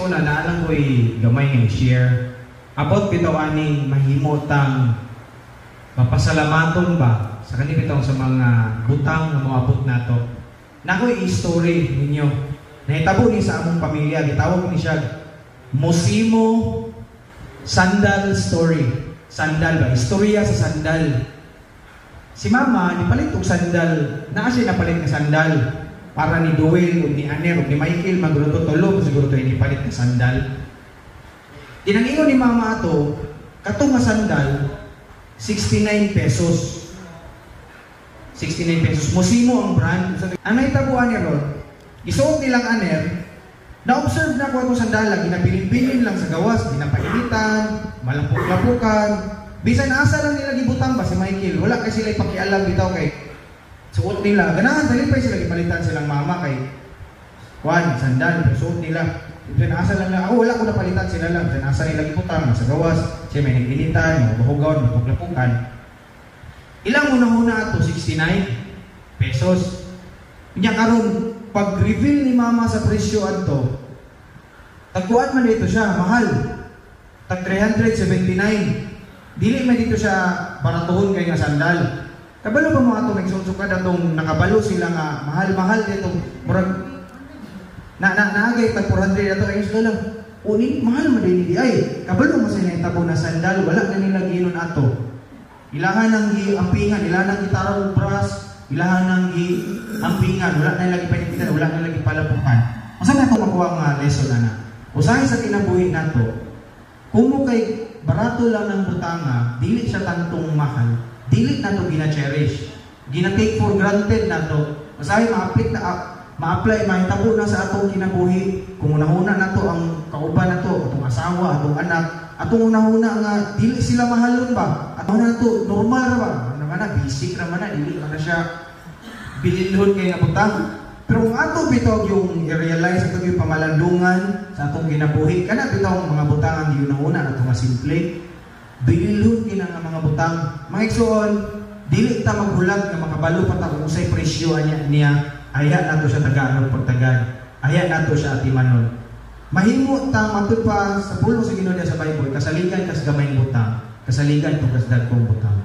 una naalang ko'y gamay ng share. Abot bitaw aning mahimotang mapasalamaton ba sa kanibitaw sa mga butang na moabot nato. Nakoy i-story ninyo. Nahitabo ni sa among pamilya, gitawag ni siya Mosimo Sandal Story. Sandal ba? Istorya sa sandal. Si mama, nipalit og sandal. Naa siya napalit na sandal. Para ni Doel, o ni Aner, o ni Michael, magluto tolo, siguro ito nipalit na sandal. Tinangingon ni mama ato, katong nga sandal, 69 pesos. 69 pesos. Mosimo ang brand. Ang naitabuan ni Rod, isuot nilang Aner, na-observe na ko itong sandala, ginabilin-bilin lang sa gawas, ginapainitan, malapok-lapukan. Bisan asa lang nila gibutang ba si Michael? Wala kasi sila ipakialam bitaw kay suot nila. Ganahan, dali pa sila gipalitan silang mama kay Juan, sandal, suot nila. Bisan asa lang nila, wala ko napalitan sila lang. Bisan asa nila gibutang sa gawas, siya may naginitan, may bahugaw, malapok-lapukan. Ilang una-una ito? 69 pesos. Kanya karon pag-reveal ni mama sa presyo ato, tagkuan man dito siya, mahal. Tag 379. Dili man dito siya baratuhon kay nga sandal. Kabalo pa mo ato nagsunsukad atong nakabalo sila nga mahal-mahal dito. Murag naagay tag 400 ato ay isda lang. Uni mahal man din ay. Kabalo mo sila itabo na sandal, wala na nila giinon ato. Ilahan nang giampingan, ilahan nang gitarang brass, ilahan nang giampingan, wala na lagi panipitan, wala na lagi palapukan. Usa na ito makuha nga lesson na. Usahay sa kinabuhi nato, kung mo kay barato lang ng butanga, dili siya tantong mahal, dili na ito gina-cherish. Gina-take for granted na ito. Usahay ma-apply, mahitabo na sa atong kinabuhi. Kung unahuna na ito ang kauban na ito, atong asawa, atong anak, atong unahuna nga, dili sila mahalon ba? Atong na ito, normal ra ba? Ano nga na, basic naman na, dili na siya bililhon kay nga butang. Pero kung ato bitaw yung i-realize ato yung pamalandungan sa atong ginabuhi, kana bitaw ang mga butang ang yunahuna na ito nga simple, bililhon kina nga mga butang. Mga igsoon, dili ta maghulag nga makabalo pa ta kung usay presyo niya, aya nato siya tagaan pagtagad, aya nato siya atimanon. Mahimo ta matud pa sa pulong sa Ginoo sa Bible, kasaligan kas gamay butang, kasaligan to kas dagkong butang.